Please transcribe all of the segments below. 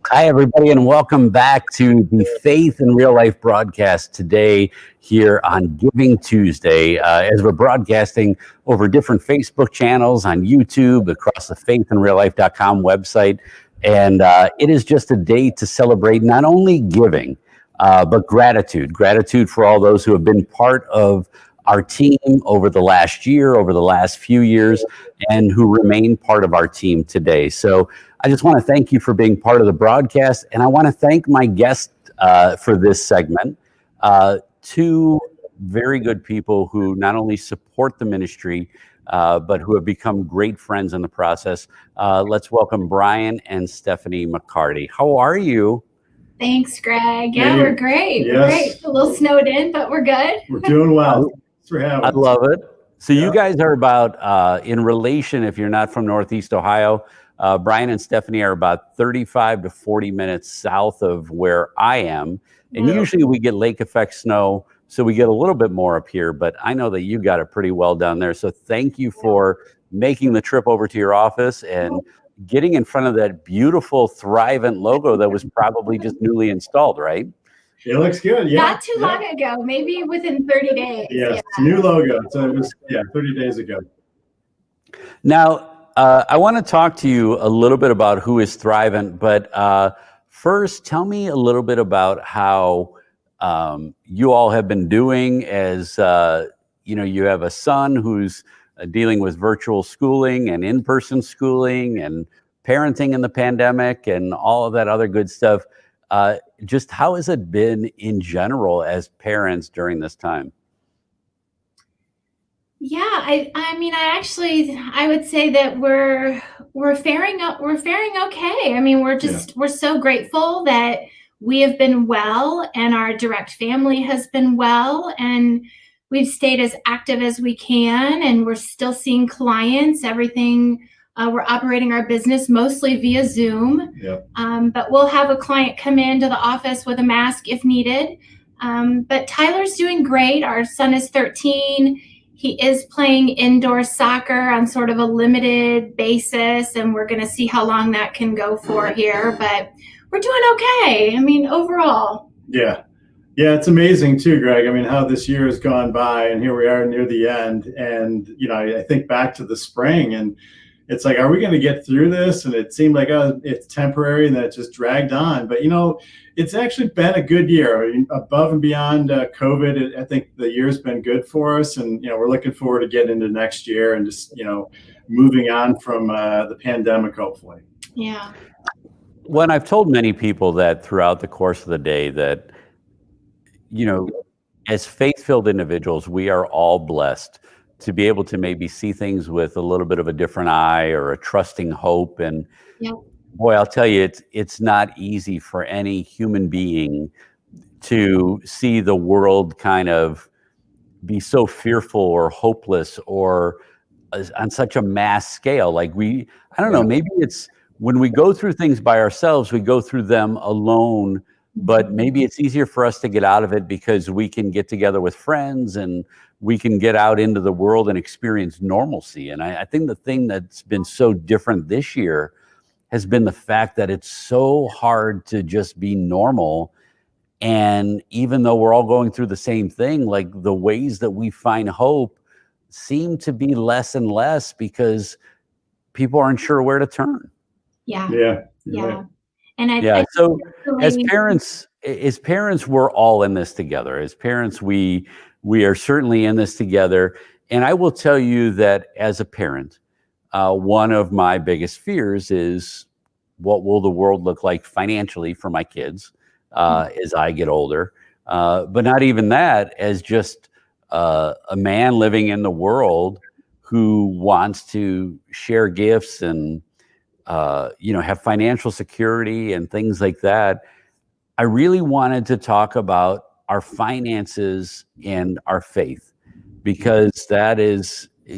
Hi, everybody, and welcome back to the Faith in Real Life broadcast today here on Giving Tuesday. As we're broadcasting over different Facebook channels, on YouTube, across the faithinreallife.com website. And it is just a day to celebrate not only giving, but gratitude. Gratitude for all those who have been part of our team over the last year, over the last few years, and who remain part of our team today. So I just want to thank you for being part of the broadcast, and I want to thank my guest for this segment, two very good people who not only support the ministry, but who have become great friends in the process. Let's welcome Brian and Stephanie McCarty. How are you? Thanks, Greg. Yeah, we're great. Yes. We're great. A little snowed in, but we're good. We're doing well. Thanks for having us. I love it. So you guys are about, in relation, if you're not from Northeast Ohio, Brian and Stephanie are about 35 to 40 minutes south of where I am. And usually we get lake effect snow, so we get a little bit more up here, but I know that you got it pretty well down there. So thank you for making the trip over to your office and getting in front of that beautiful Thrivent logo that was probably just newly installed, right? It looks good, yeah. Not too long ago, maybe within 30 days. Yes, it's a new logo. So it was, 30 days ago. Now, I want to talk to you a little bit about who is Thrivent, but first, tell me a little bit about how you all have been doing as, you have a son who's dealing with virtual schooling and in-person schooling and parenting in the pandemic and all of that other good stuff. Just how has it been in general as parents during this time? Yeah, I would say that we're faring okay. I mean, we're so grateful that we have been well and our direct family has been well, and we've stayed as active as we can, and we're still seeing clients, everything. We're operating our business mostly via Zoom, but we'll have a client come into the office with a mask if needed. But Tyler's doing great. Our son is 13. He is playing indoor soccer on sort of a limited basis, and we're going to see how long that can go for here. But we're doing okay. I mean, overall. Yeah, it's amazing too, Greg. I mean, how this year has gone by, and here we are near the end. And, I think back to the spring, and it's like, are we going to get through this? And it seemed like, it's temporary, and then it just dragged on. But, it's actually been a good year. I mean, above and beyond COVID, I think the year's been good for us. And, we're looking forward to getting into next year and just, moving on from the pandemic, hopefully. Yeah. Well, I've told many people that throughout the course of the day that, as faith-filled individuals, we are all blessed to be able to maybe see things with a little bit of a different eye or a trusting hope. And boy, I'll tell you, it's not easy for any human being to see the world kind of be so fearful or hopeless or on such a mass scale. Like I don't know, maybe it's when we go through things by ourselves, we go through them alone, but maybe it's easier for us to get out of it because we can get together with friends and we can get out into the world and experience normalcy. And I think the thing that's been so different this year has been the fact that it's so hard to just be normal. And even though we're all going through the same thing, like the ways that we find hope seem to be less and less because people aren't sure where to turn. Yeah. And so as parents, we're all in this together. As parents, we are certainly in this together. And I will tell you that as a parent, one of my biggest fears is what will the world look like financially for my kids as I get older. But not even that, as just a man living in the world who wants to share gifts and have financial security and things like that. I really wanted to talk about our finances and our faith, because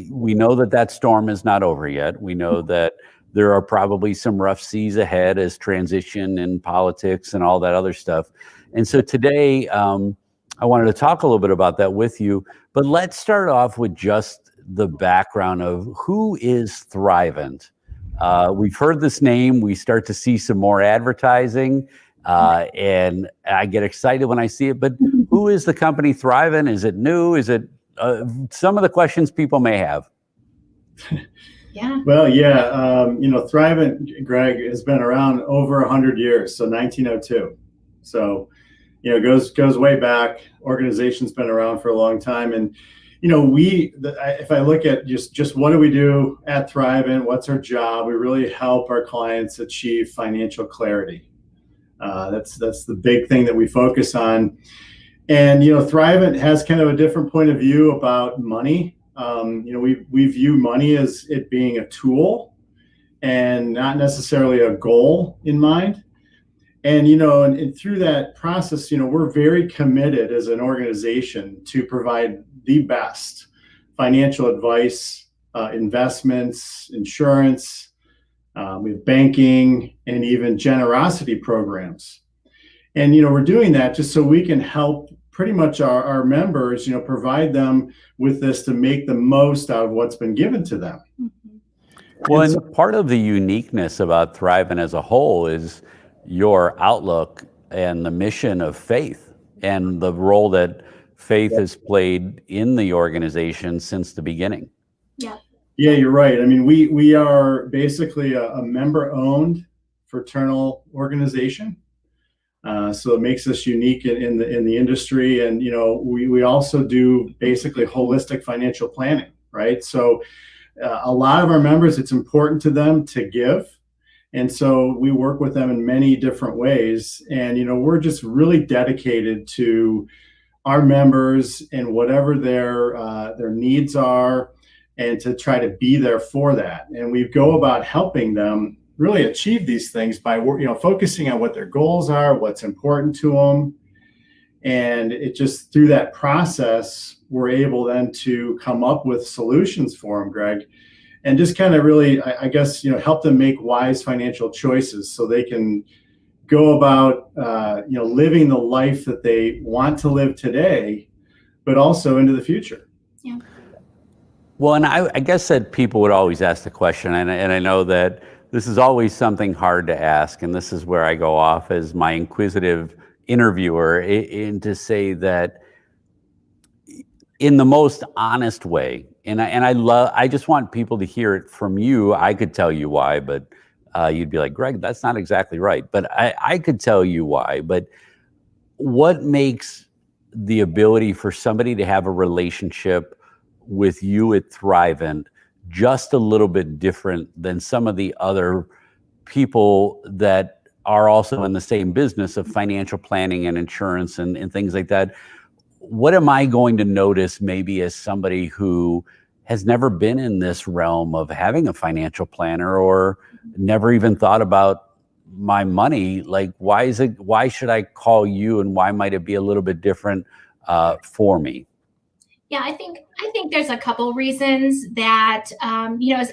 we know that storm is not over yet. We know that there are probably some rough seas ahead as transition and politics and all that other stuff. And so today, I wanted to talk a little bit about that with you, but let's start off with just the background of who is Thrivent. We've heard this name. We start to see some more advertising, and I get excited when I see it. But who is the company Thrivent? Is it new? Is it some of the questions people may have? Yeah. Well, Thrivent, Greg, has been around over 100 years, so 1902. So, goes way back. Organization's been around for a long time, and if I look at just what do we do at Thrivent, what's our job? We really help our clients achieve financial clarity. That's the big thing that we focus on. And Thrivent has kind of a different point of view about money. We view money as it being a tool and not necessarily a goal in mind. And and through that process, we're very committed as an organization to provide the best financial advice, investments, insurance, we have banking, and even generosity programs. And we're doing that just so we can help pretty much our members, provide them with this to make the most out of what's been given to them. Well, and part of the uniqueness about Thrivent as a whole is your outlook and the mission of faith and the role that faith has played in the organization since the beginning. Yeah, you're right. I mean, we are basically a member-owned fraternal organization. So it makes us unique in the industry. And, we also do basically holistic financial planning, right? So a lot of our members, it's important to them to give. And so we work with them in many different ways. And, we're just really dedicated to our members and whatever their needs are, and to try to be there for that. And we go about helping them really achieve these things by focusing on what their goals are, what's important to them. And it just, through that process, we're able then to come up with solutions for them, Greg, and just kind of really, I guess, help them make wise financial choices so they can go about, living the life that they want to live today, but also into the future. Yeah. Well, and I guess that people would always ask the question, and I know that this is always something hard to ask, and this is where I go off as my inquisitive interviewer, in to say that in the most honest way, and I just want people to hear it from you. I could tell you why, but you'd be like, Greg, that's not exactly right. But I could tell you why. But what makes the ability for somebody to have a relationship with you at Thrivent just a little bit different than some of the other people that are also in the same business of financial planning and insurance and things like that? What am I going to notice maybe as somebody who has never been in this realm of having a financial planner or never even thought about my money? Like, why should I call you, and why might it be a little bit different for me? Yeah, I think there's a couple reasons that,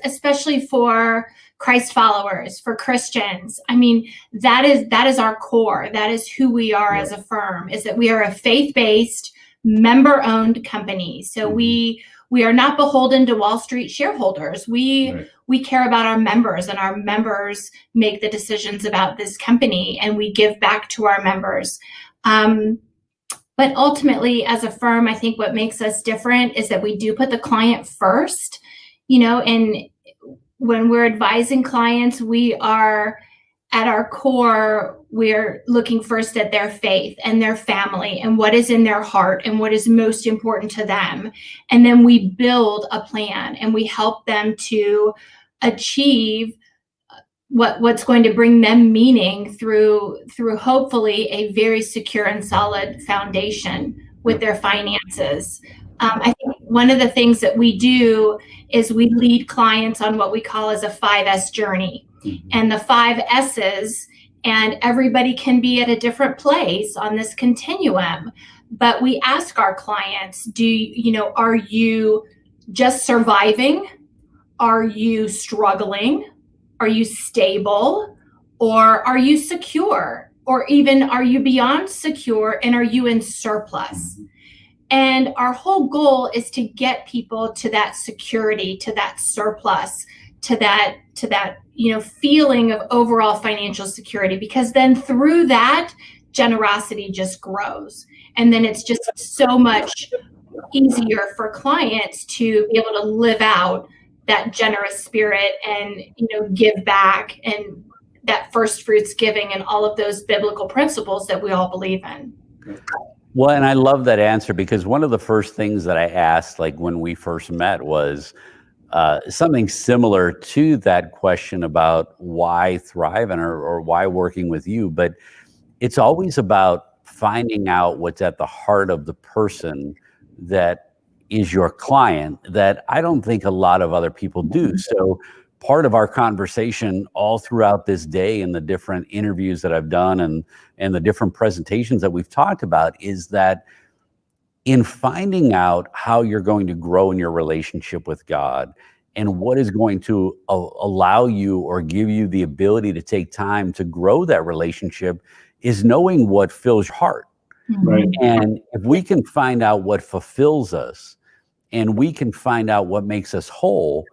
especially for Christ followers, for Christians. I mean, that is our core. That is who we are as a firm, is that we are a faith-based, member-owned company. So we are not beholden to Wall Street shareholders. We care about our members, and our members make the decisions about this company, and we give back to our members. But ultimately, as a firm, I think what makes us different is that we do put the client first, and when we're advising clients, we are, at our core, we're looking first at their faith and their family and what is in their heart and what is most important to them. And then we build a plan, and we help them to achieve what's going to bring them meaning through hopefully a very secure and solid foundation with their finances. I think one of the things that we do is we lead clients on what we call as a 5S journey. And the 5 S's, and everybody can be at a different place on this continuum, but we ask our clients, are you just surviving? Are you struggling? Are you stable? Or are you secure? Or even, are you beyond secure, and are you in surplus? And our whole goal is to get people to that security, to that surplus, to that feeling of overall financial security, because then through that, generosity just grows. And then it's just so much easier for clients to be able to live out that generous spirit and, give back, and that first fruits giving and all of those biblical principles that we all believe in. Well, and I love that answer, because one of the first things that I asked, like when we first met, was something similar to that question about why Thrivent or why working with you. But it's always about finding out what's at the heart of the person that is your client, that I don't think a lot of other people do. So part of our conversation all throughout this day and the different interviews that I've done and the different presentations that we've talked about is that in finding out how you're going to grow in your relationship with God and what is going to allow you or give you the ability to take time to grow that relationship is knowing what fills your heart. Right. And if we can find out what fulfills us and we can find out what makes us whole,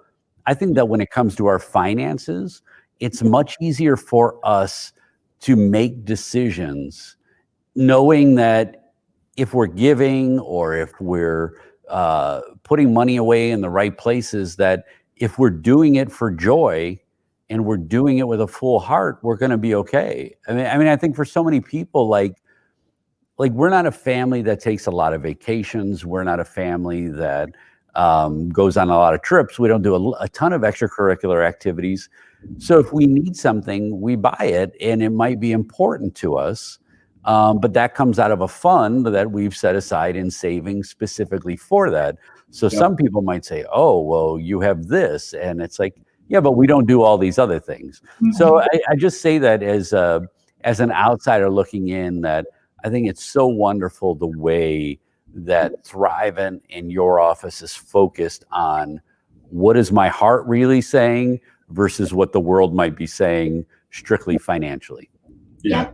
I think that when it comes to our finances, it's much easier for us to make decisions knowing that if we're giving or if we're putting money away in the right places, that if we're doing it for joy and we're doing it with a full heart, we're going to be okay. I mean, I think for so many people, like we're not a family that takes a lot of vacations. We're not a family that goes on a lot of trips. We don't do a ton of extracurricular activities. So if we need something, we buy it, and it might be important to us. But that comes out of a fund that we've set aside in savings specifically for that. So some people might say, oh, well, you have this. And it's like, yeah, but we don't do all these other things. Mm-hmm. So I just say that as an outsider looking in, that I think it's so wonderful the way that Thrivent in your office is focused on what is my heart really saying versus what the world might be saying strictly financially. Yeah.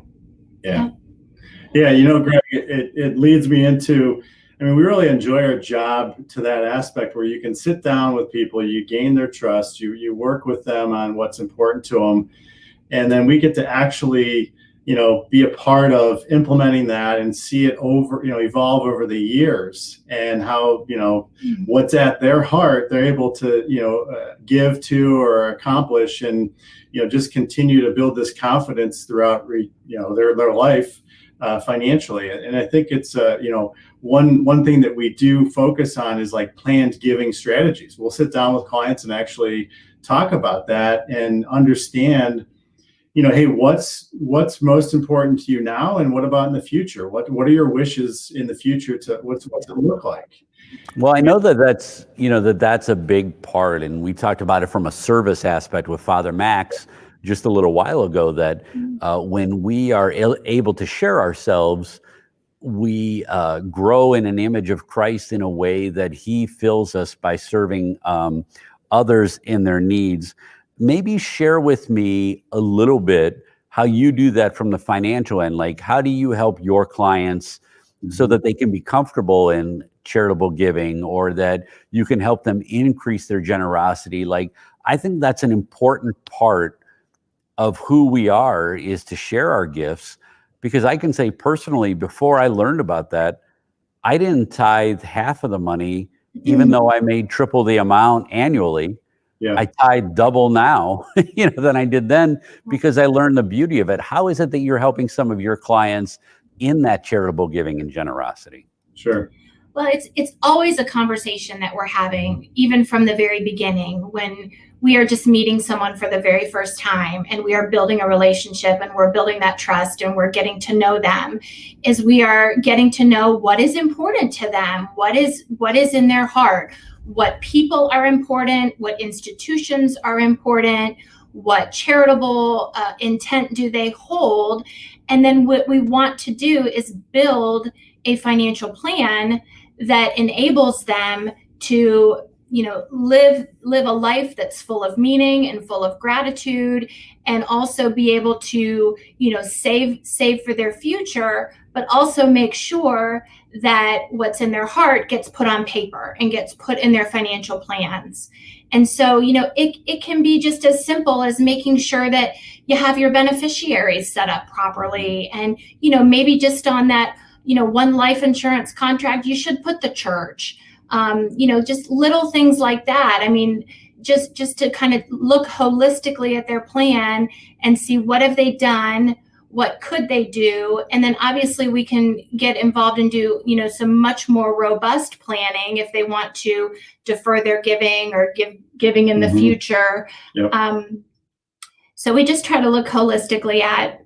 Greg, it leads me into, we really enjoy our job to that aspect where you can sit down with people, you gain their trust, you work with them on what's important to them. And then we get to actually, be a part of implementing that and see it evolve over the years, and how, what's at their heart, they're able to, give to or accomplish, and, just continue to build this confidence throughout, their life financially. And I think it's, one thing that we do focus on is like planned giving strategies. We'll sit down with clients and actually talk about that and understand, hey, what's most important to you now, and what about in the future? What are your wishes in the future? What's it look like? Well, I know that's a big part, and we talked about it from a service aspect with Father Max just a little while ago. That when we are able to share ourselves, we grow in an image of Christ in a way that He fills us by serving others in their needs. Maybe share with me a little bit how you do that from the financial end. Like, how do you help your clients so that they can be comfortable in charitable giving, or that you can help them increase their generosity? Like, I think that's an important part of who we are, is to share our gifts. Because I can say personally, before I learned about that, I didn't tithe half of the money, even though I made triple the amount annually. Yeah. I tithe double now, than I did then, because I learned the beauty of it. How is it that you're helping some of your clients in that charitable giving and generosity? Sure. Well, it's always a conversation that we're having, even from the very beginning, when we are just meeting someone for the very first time and we are building a relationship and we're building that trust and we're getting to know them, is we are getting to know what is important to them, what is in their heart, what people are important, what institutions are important, what charitable intent do they hold. And then what we want to do is build a financial plan that enables them to, live a life that's full of meaning and full of gratitude, and also be able to, save for their future, but also make sure that what's in their heart gets put on paper and gets put in their financial plans. And so, it can be just as simple as making sure that you have your beneficiaries set up properly. And, maybe just on that, one life insurance contract, you should put the church, just little things like that. I mean, just to kind of look holistically at their plan and see what have they done, what could they do, and then obviously we can get involved and do some much more robust planning if they want to defer their giving or giving in the future. Yep. So we just try to look holistically at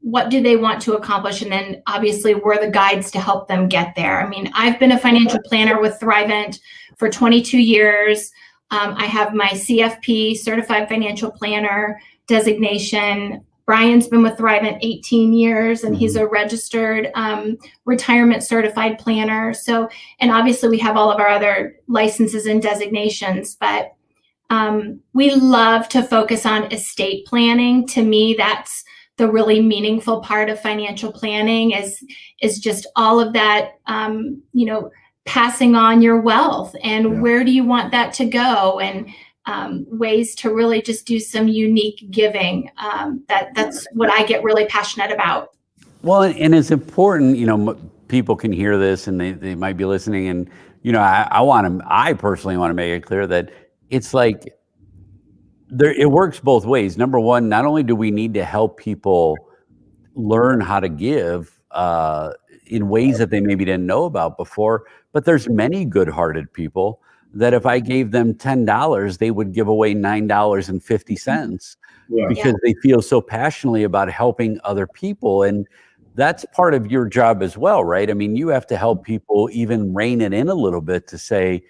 what do they want to accomplish, and then obviously we're the guides to help them get there. I mean, I've been a financial planner with Thrivent for 22 years. I have my CFP, Certified Financial Planner designation. Brian's been with Thrivent 18 years, and he's a registered retirement certified planner. So, and obviously we have all of our other licenses and designations, but we love to focus on estate planning. To me, that's the really meaningful part of financial planning is just all of that, passing on your wealth and where do you want that to go, and ways to really just do some unique giving. That's what I get really passionate about. Well, and it's important, people can hear this and they might be listening, and I personally want to make it clear that it's like it works both ways. Number one, not only do we need to help people learn how to give in ways that they maybe didn't know about before, but there's many good-hearted people that if I gave them $10, they would give away $9.50 because they feel so passionately about helping other people. And that's part of your job as well, right? I mean, you have to help people even rein it in a little bit to say,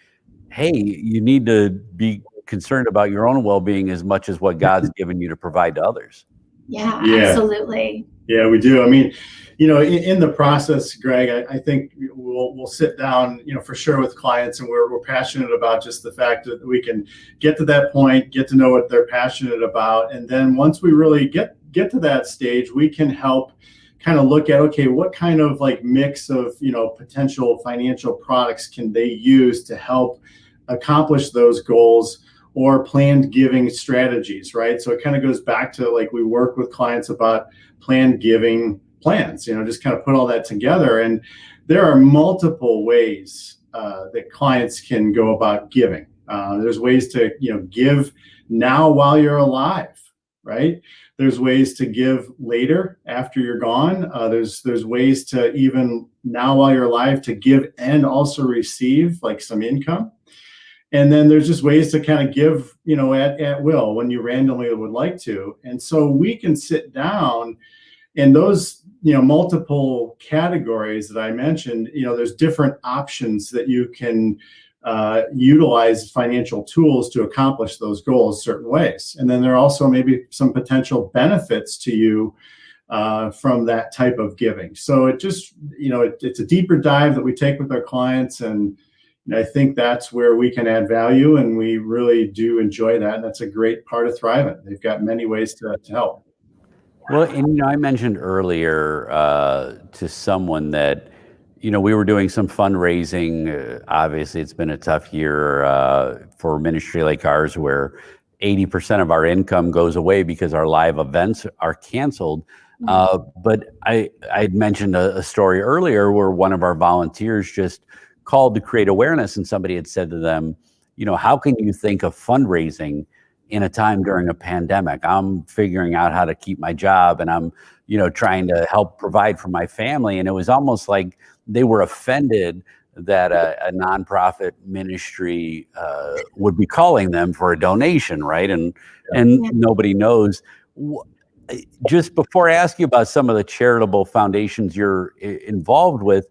hey, you need to be concerned about your own well-being as much as what God's given you to provide to others. Yeah, absolutely. Yeah, we do. I mean, in the process, Greg, I think we'll sit down, for sure with clients, and we're passionate about just the fact that we can get to that point, get to know what they're passionate about. And then once we really get to that stage, we can help kind of look at, okay, what kind of mix of, potential financial products can they use to help accomplish those goals, or planned giving strategies, right? So it kind of goes back to we work with clients about planned giving plans, just kind of put all that together. And there are multiple ways that clients can go about giving. There's ways to, give now while you're alive, right? There's ways to give later after you're gone. There's ways to even now while you're alive to give and also receive some income. And then there's just ways to kind of give, at will when you randomly would like to. And so we can sit down in those, multiple categories that I mentioned. There's different options that you can utilize financial tools to accomplish those goals certain ways. And then there are also maybe some potential benefits to you from that type of giving. So it just, it's a deeper dive that we take with our clients, and I think that's where we can add value, and we really do enjoy that. And that's a great part of Thrivent. They've got many ways to help. Well, and I mentioned earlier to someone that, we were doing some fundraising. Obviously, it's been a tough year for a ministry like ours, where 80% of our income goes away because our live events are canceled. But I'd mentioned a story earlier where one of our volunteers just called to create awareness, and somebody had said to them, how can you think of fundraising in a time during a pandemic? I'm figuring out how to keep my job, and I'm, trying to help provide for my family. And it was almost like they were offended that a nonprofit ministry would be calling them for a donation, right? And nobody knows. Just before I ask you about some of the charitable foundations you're involved with,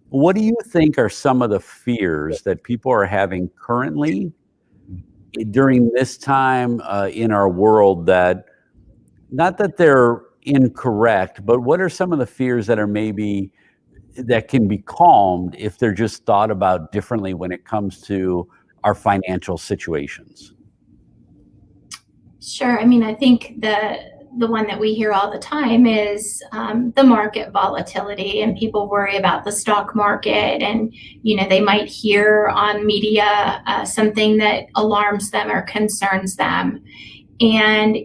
what do you think are some of the fears that people are having currently during this time in our world, that not that they're incorrect, but what are some of the fears that are maybe that can be calmed if they're just thought about differently when it comes to our financial situations? Sure. I mean, I think the one that we hear all the time is the market volatility, and people worry about the stock market, and they might hear on media something that alarms them or concerns them. And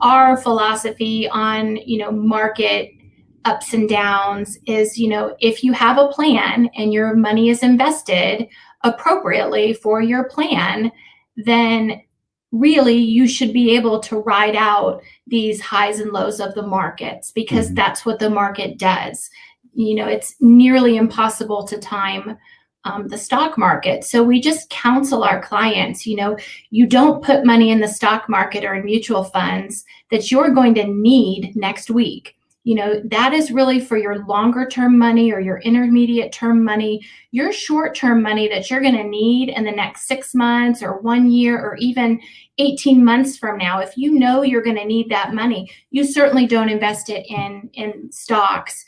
our philosophy on market ups and downs is if you have a plan and your money is invested appropriately for your plan, then really you should be able to ride out these highs and lows of the markets, because that's what the market does. It's nearly impossible to time the stock market. So we just counsel our clients, you don't put money in the stock market or in mutual funds that you're going to need next week. That is really for your longer term money or your intermediate term money. Your short term money that you're going to need in the next 6 months or 1 year or even 18 months from now, if you're going to need that money, you certainly don't invest it in stocks.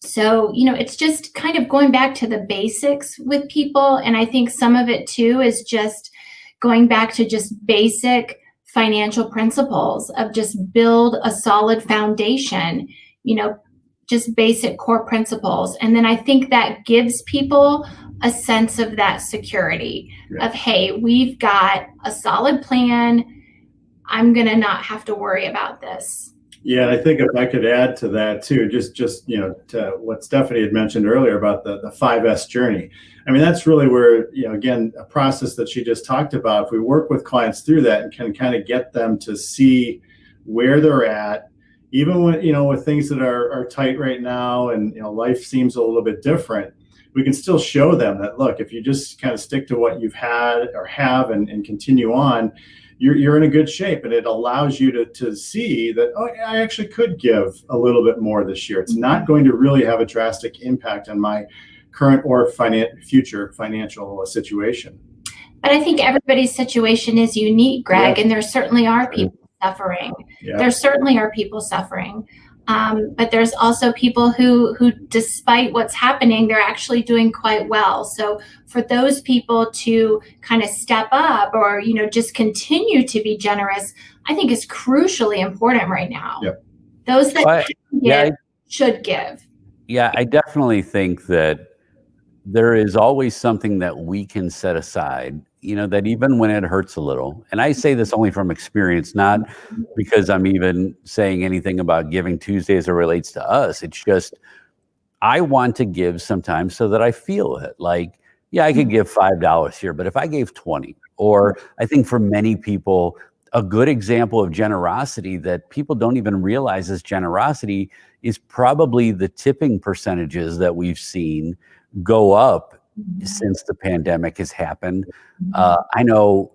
So, it's just kind of going back to the basics with people. And I think some of it too is just going back to just basic financial principles of just build a solid foundation, just basic core principles. And then I think that gives people a sense of that security of, hey, we've got a solid plan. I'm going to not have to worry about this. Yeah, and I think if I could add to that too, just to what Stephanie had mentioned earlier about the 5S journey. I mean, that's really where, again, a process that she just talked about, if we work with clients through that and can kind of get them to see where they're at, even when, with things that are tight right now and, life seems a little bit different, we can still show them that, look, if you just kind of stick to what you've had or have and continue on, you're in a good shape. And it allows you to see that, oh, I actually could give a little bit more this year. It's not going to really have a drastic impact on my current or future financial situation. But I think everybody's situation is unique, Greg, and there certainly are people suffering. Yeah. There certainly are people suffering. But there's also people who, despite what's happening, they're actually doing quite well. So for those people to kind of step up or, just continue to be generous, I think is crucially important right now. Yep. Those that should give. Yeah, I definitely think that there is always something that we can set aside, that even when it hurts a little, and I say this only from experience, not because I'm even saying anything about Giving Tuesday as it relates to us. It's just, I want to give sometimes so that I feel it. Like, yeah, I could give $5 here, but if I gave 20, or I think for many people, a good example of generosity that people don't even realize is generosity is probably the tipping percentages that we've seen go up since the pandemic has happened. I know,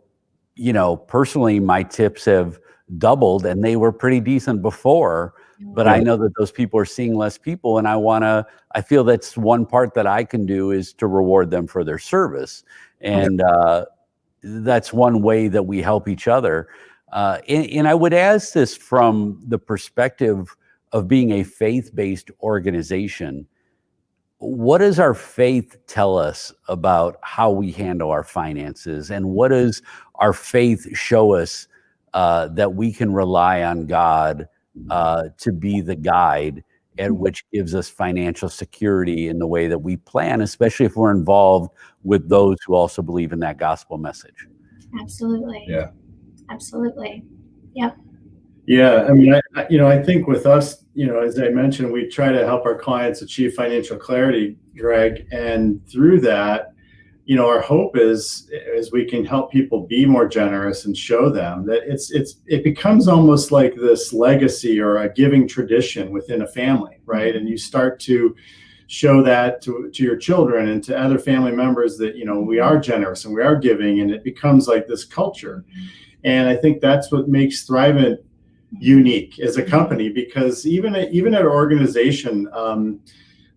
personally, my tips have doubled and they were pretty decent before, but I know that those people are seeing less people, and I feel that's one part that I can do is to reward them for their service. And that's one way that we help each other. And I would ask this from the perspective of being a faith-based organization. What does our faith tell us about how we handle our finances? And what does our faith show us that we can rely on God to be the guide, and which gives us financial security in the way that we plan, especially if we're involved with those who also believe in that gospel message? Absolutely. Yeah. Absolutely. Yep. Yeah, I mean, I think with us, as I mentioned, we try to help our clients achieve financial clarity, Greg, and through that, our hope is we can help people be more generous and show them that it becomes almost like this legacy or a giving tradition within a family, right? And you start to show that to your children and to other family members that we are generous and we are giving, and it becomes like this culture. And I think that's what makes Thrivent unique as a company, because even at our organization,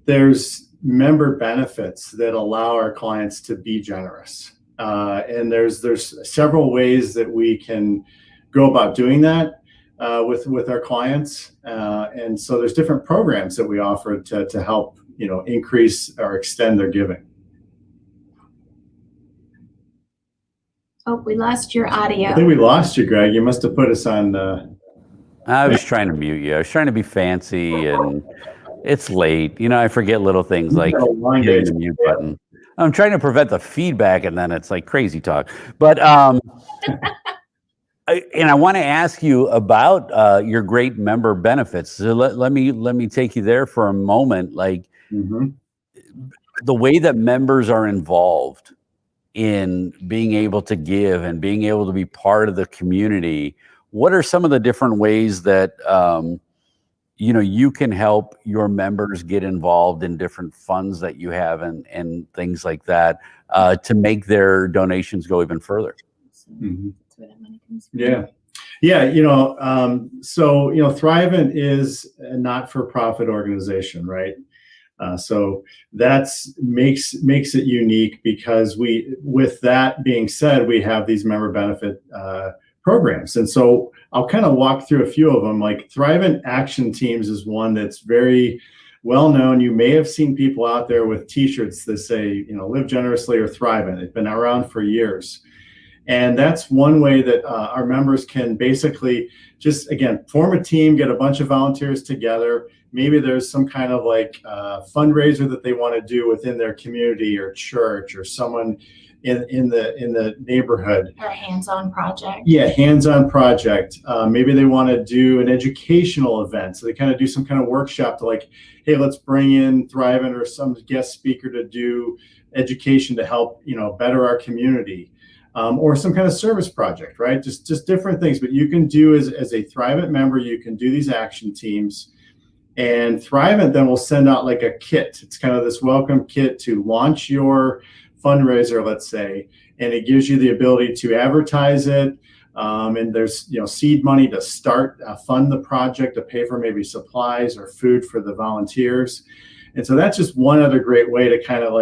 there's member benefits that allow our clients to be generous, and there's several ways that we can go about doing that with our clients, and so there's different programs that we offer to help increase or extend their giving. Oh, we lost your audio. I think we lost you, Greg. You must have put us on I was trying to mute you. I was trying to be fancy, and it's late. I forget little things like hitting the mute button. I'm trying to prevent the feedback, and then it's like crazy talk. But and I want to ask you about your great member benefits. So let me take you there for a moment. Like the way that members are involved in being able to give and being able to be part of the community. What are some of the different ways that you can help your members get involved in different funds that you have and things like that to make their donations go even further? Yeah. So Thrivent is a not-for-profit organization, right? So that's makes it unique because with that being said, we have these member benefit programs. And so I'll kind of walk through a few of them. Like Thrivent Action Teams is one that's very well known. You may have seen people out there with t-shirts that say, live generously or Thrivent. It's been around for years. And that's one way that our members can basically just, again, form a team, get a bunch of volunteers together. Maybe there's some kind of fundraiser that they want to do within their community or church or someone in the neighborhood. Or a hands-on project. Yeah, hands-on project. Maybe they want to do an educational event. So they kind of do some kind of workshop to hey, let's bring in Thrivent or some guest speaker to do education to help, better our community. Or some kind of service project, right? Just different things. But you can do as a Thrivent member, you can do these action teams. And Thrivent then will send out a kit. It's kind of this welcome kit to launch your fundraiser, let's say, and it gives you the ability to advertise it. And there's seed money to start fund the project, to pay for maybe supplies or food for the volunteers. And so that's just one other great way to kind of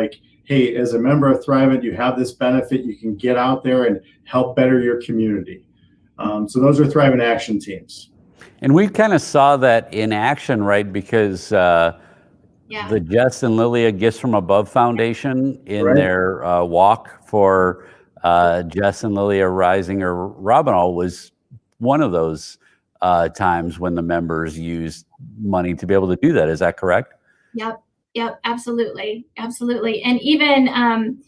hey, as a member of Thrivent, you have this benefit. You can get out there and help better your community. So those are Thrivent Action Teams. And we kind of saw that in action, right? Because the Jess and Lilia Gifts from Above Foundation in their walk for Jess and Lilia Rising or Robinall was one of those times when the members used money to be able to do that. Is that correct? Yep, absolutely. And even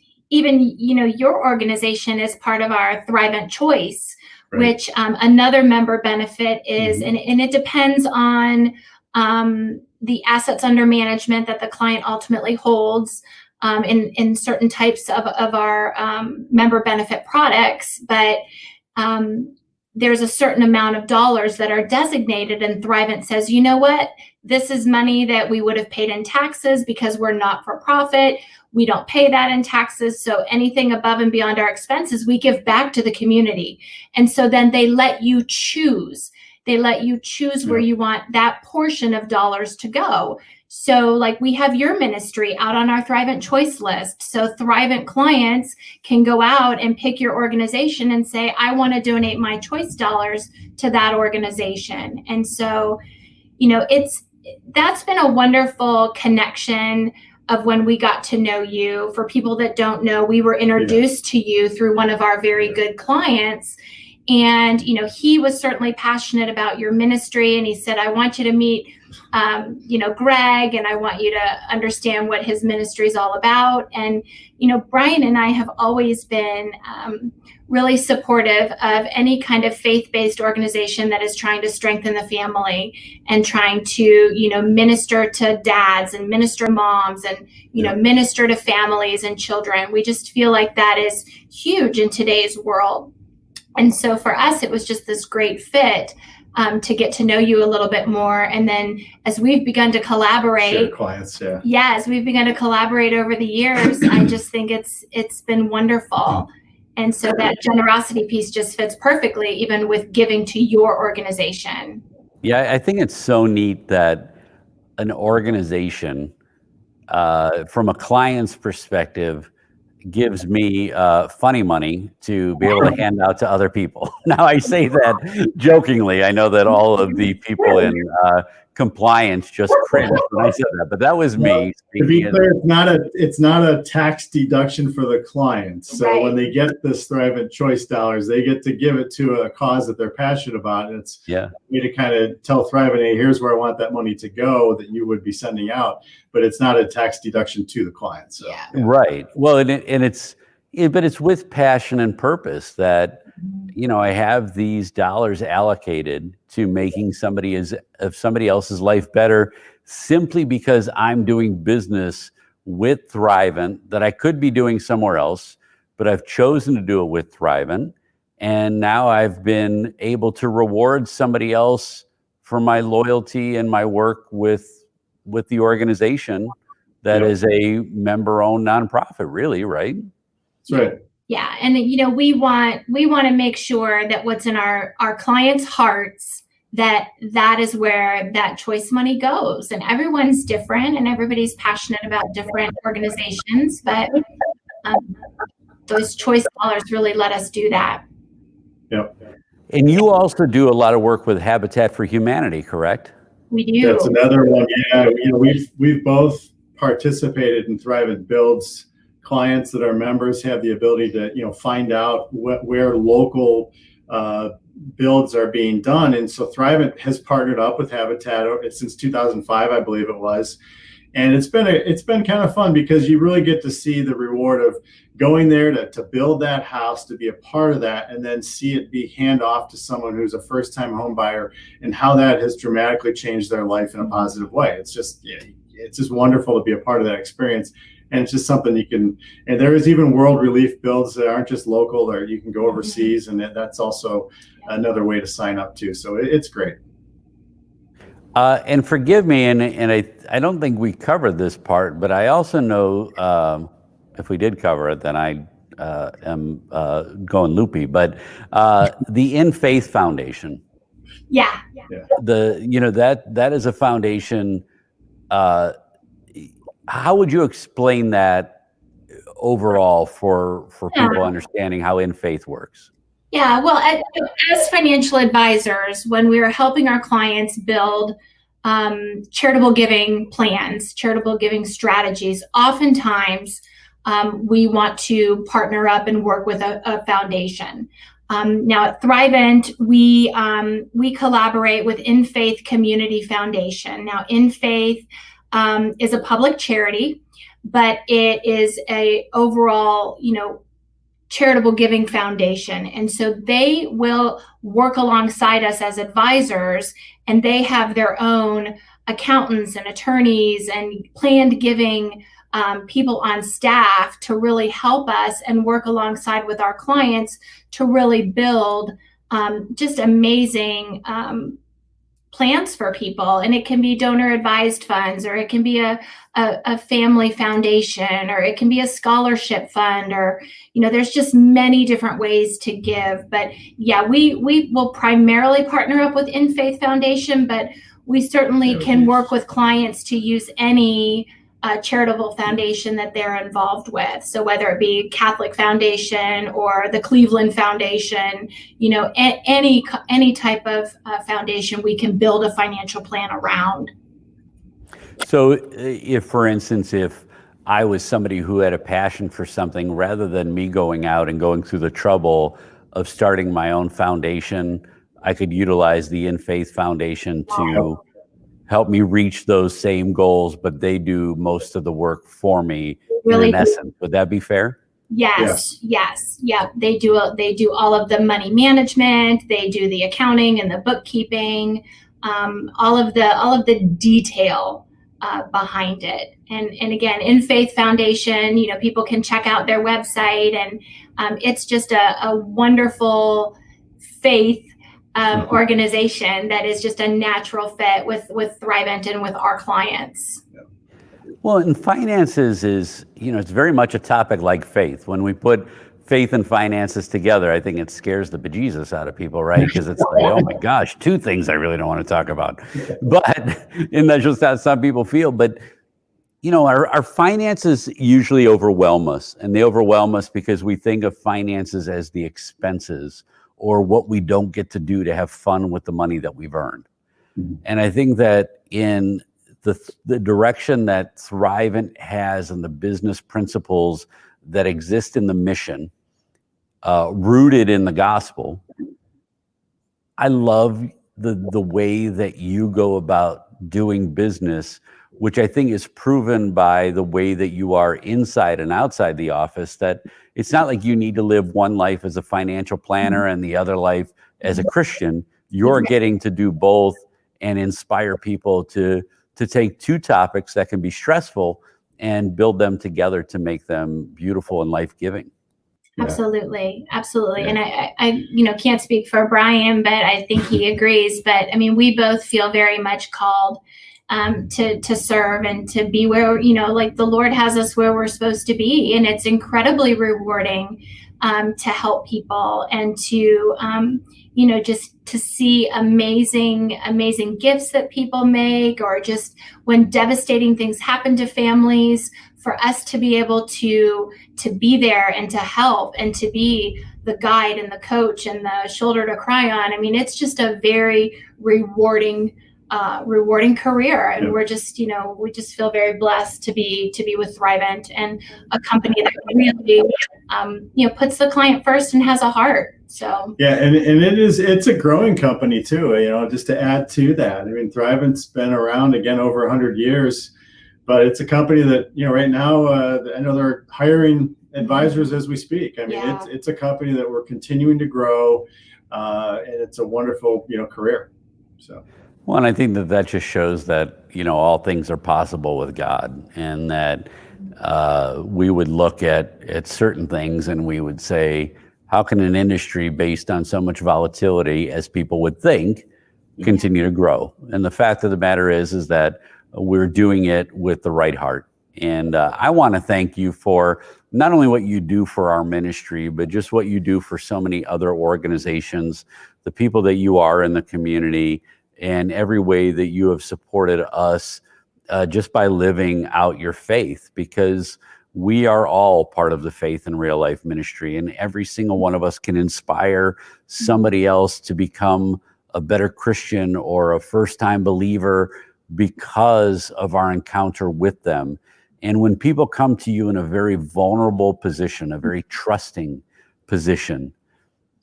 your organization is part of our Thrivent Choice, which another member benefit is, and it depends on the assets under management that the client ultimately holds in certain types of our member benefit products, but there's a certain amount of dollars that are designated, and Thrivent says, you know what? This is money that we would have paid in taxes because we're not for profit. We don't pay that in taxes. So anything above and beyond our expenses, we give back to the community. And so then they let you choose. They let you choose where you want that portion of dollars to go. So we have your ministry out on our Thrivent Choice list. So Thrivent clients can go out and pick your organization and say, I want to donate my choice dollars to that organization. And so, that's been a wonderful connection of when we got to know you. For people that don't know, we were introduced to you through one of our very good clients. And, he was certainly passionate about your ministry. And he said, I want you to meet, Greg, and I want you to understand what his ministry is all about. And, Brian and I have always been really supportive of any kind of faith-based organization that is trying to strengthen the family and trying to, minister to dads and minister to moms and, minister to families and children. We just feel like that is huge in today's world. And so for us, it was just this great fit to get to know you a little bit more. And then as we've begun to collaborate, share clients, as we've begun to collaborate over the years, I just think it's been wonderful. And so that generosity piece just fits perfectly, even with giving to your organization. Yeah, I think it's so neat that an organization, from a client's perspective, gives me funny money to be able to hand out to other people. Now, I say that jokingly. I know that all of the people in compliance just cringed when I said that, but that was me. To be clear, it's not a tax deduction for the clients. So when they get this Thrivent Choice dollars, they get to give it to a cause that they're passionate about. And it's a way to kind of tell Thrivent, hey, here's where I want that money to go that you would be sending out, but it's not a tax deduction to the client. So, Right. Well, but it's with passion and purpose that, you know, I have these dollars allocated to making somebody else's life better, simply because I'm doing business with Thrivent that I could be doing somewhere else, but I've chosen to do it with Thrivent. And now I've been able to reward somebody else for my loyalty and my work with the organization that is a member-owned nonprofit, really, right? That's right. Yeah, and you know, we want to make sure that what's in our clients' hearts, that is where that choice money goes. And everyone's different, and everybody's passionate about different organizations, but those choice dollars really let us do that. Yep. And you also do a lot of work with Habitat for Humanity, correct? We do. That's another one. Yeah, you know, we've both participated in Thrivent Builds. Clients that are members have the ability to, you know, find out where local builds are being done. And so Thrivent has partnered up with Habitat since 2005, I believe it was. And it's been kind of fun because you really get to see the reward of going there to build that house, to be a part of that, and then see it be hand off to someone who's a first-time home buyer, and how that has dramatically changed their life in a positive way. It's just wonderful to be a part of that experience. And it's just something you can, and there is even world relief builds that aren't just local, or you can go overseas, and that's also another way to sign up too. So it's great. And forgive me, and I don't think we covered this part, but I also know, if we did cover it, then I am going loopy, but the In Faith Foundation. Yeah. That is a foundation. How would you explain that overall for people understanding how In Faith works? Yeah, well, as financial advisors, when we are helping our clients build charitable giving plans, charitable giving strategies, oftentimes we want to partner up and work with a foundation. Now at Thrivent, we collaborate with In Faith Community Foundation. Now, In Faith is a public charity, but it is a overall, charitable giving foundation. And so they will work alongside us as advisors, and they have their own accountants and attorneys and planned giving people on staff to really help us and work alongside with our clients to really build just amazing plans for people. And it can be donor advised funds, or it can be a family foundation, or it can be a scholarship fund, or, there's just many different ways to give. But yeah, we will primarily partner up with In Faith Foundation, but we certainly can work with clients to use any charitable foundation that they're involved with. So whether it be Catholic Foundation or the Cleveland Foundation, any type of foundation we can build a financial plan around. So if, for instance, if I was somebody who had a passion for something, rather than me going out and going through the trouble of starting my own foundation, I could utilize the In Faith Foundation to help me reach those same goals, but they do most of the work for me. Really, in essence, would that be fair? Yes. Yeah, they do all of the money management. They do the accounting and the bookkeeping, all of the detail behind it. And again, In Faith Foundation, people can check out their website, and it's just a wonderful faith organization that is just a natural fit with Thrivent and with our clients. Well, and finances is, it's very much a topic like faith. When we put faith and finances together, I think it scares the bejesus out of people, right? Because it's like, oh my gosh, two things I really don't want to talk about. But, and that's just how some people feel. But, our finances usually overwhelm us, and they overwhelm us because we think of finances as the expenses, or what we don't get to do to have fun with the money that we've earned. And I think that in the direction that Thrivent has and the business principles that exist in the mission, rooted in the gospel, I love the way that you go about doing business, which I think is proven by the way that you are inside and outside the office, that it's not like you need to live one life as a financial planner and the other life as a Christian. You're getting to do both and inspire people to take two topics that can be stressful and build them together to make them beautiful and life-giving. Absolutely. And I can't speak for Brian, but I think he agrees. But I mean, we both feel very much called to serve and to be where, like the Lord has us where we're supposed to be. And it's incredibly rewarding to help people and to, just to see amazing gifts that people make, or just when devastating things happen to families, for us to be able to be there and to help and to be the guide and the coach and the shoulder to cry on. I mean, it's just a very rewarding career. And we're just, we just feel very blessed to be with Thrivent, and a company that really, puts the client first and has a heart. So and it's a growing company too, just to add to that. I mean, Thrivent's been around again over 100 years, but it's a company that, right now, I know they're hiring advisors as we speak. I mean, it's a company that we're continuing to grow, and it's a wonderful, career. So. Well, and I think that just shows that, all things are possible with God, and that we would look at certain things and we would say, how can an industry based on so much volatility, as people would think, continue to grow? And the fact of the matter is that we're doing it with the right heart. And I want to thank you for not only what you do for our ministry, but just what you do for so many other organizations, the people that you are in the community, and every way that you have supported us just by living out your faith, because we are all part of the Faith in Real Life ministry, and every single one of us can inspire somebody else to become a better Christian or a first-time believer because of our encounter with them. And when people come to you in a very vulnerable position, a very trusting position,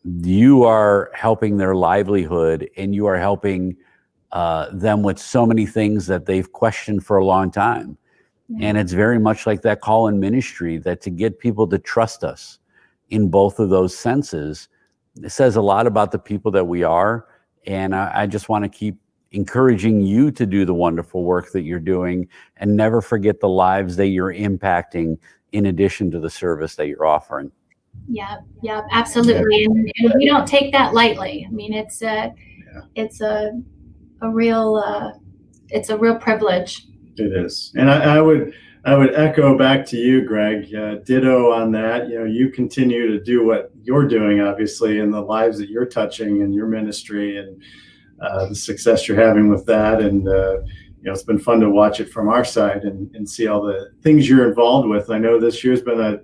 you are helping their livelihood, and you are helping them with so many things that they've questioned for a long time. And it's very much like that call in ministry, that to get people to trust us in both of those senses, it says a lot about the people that we are. And I just want to keep encouraging you to do the wonderful work that you're doing, and never forget the lives that you're impacting in addition to the service that you're offering. Yeah, absolutely. And we don't take that lightly. I mean, it's a real privilege. It is. And I would echo back to you, Greg, ditto on that. You continue to do what you're doing, obviously, in the lives that you're touching in your ministry, and the success you're having with that. And, it's been fun to watch it from our side and see all the things you're involved with. I know this year's been a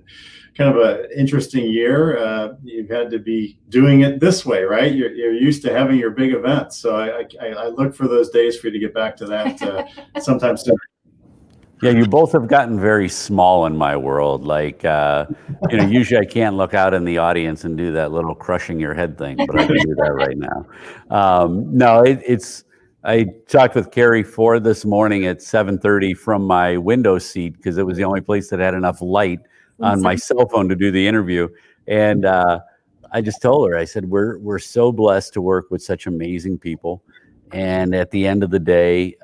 kind of an interesting year. You've had to be doing it this way, right? You're used to having your big events. So I look for those days for you to get back to that sometime soon. Yeah, you both have gotten very small in my world. Like, usually I can't look out in the audience and do that little crushing your head thing, but I can do that right now. No, I talked with Carrie Ford this morning at 7:30 from my window seat, because it was the only place that had enough light on my cell phone to do the interview. And I just told her, I said, we're so blessed to work with such amazing people. And at the end of the day,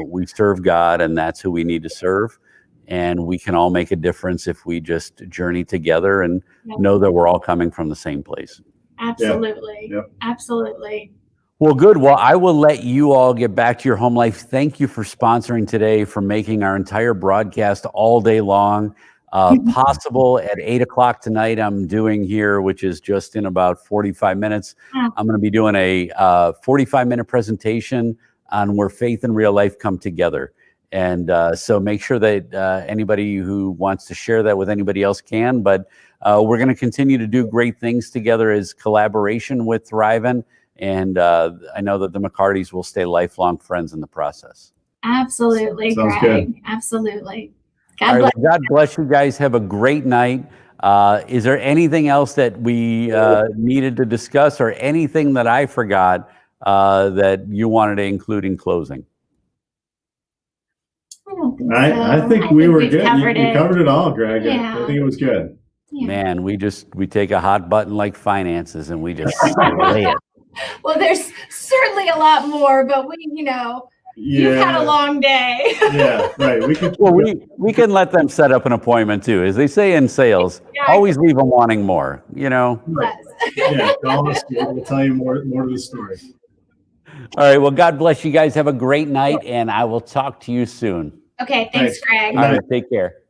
we serve God, and that's who we need to serve. And we can all make a difference if we just journey together and know that we're all coming from the same place. Absolutely. Absolutely. Well, good. Well, I will let you all get back to your home life. Thank you for sponsoring today, for making our entire broadcast all day long possible. At 8:00 tonight, I'm doing here, which is just in about 45 minutes. I'm going to be doing a 45-minute presentation on where faith and real life come together. And so make sure that anybody who wants to share that with anybody else can. But we're going to continue to do great things together as collaboration with Thrivent. And I know that the McCartys will stay lifelong friends in the process. Absolutely, Sounds Greg. good. Absolutely. God bless. God bless you guys. Have a great night. Is there anything else that we needed to discuss, or anything that I forgot that you wanted to include in closing? I don't think I think we were good. You covered it all, Greg. Yeah. I think it was good. Yeah. Man, we take a hot button like finances and we just slay it. Well, there's certainly a lot more, but you've had a long day. Yeah, right. We can let them set up an appointment too. As they say in sales, always leave them wanting more, Right. Yeah, call us. We'll tell you more to the story. All right. Well, God bless you guys. Have a great night, and I will talk to you soon. Okay. Thanks, Greg. All right. Take care.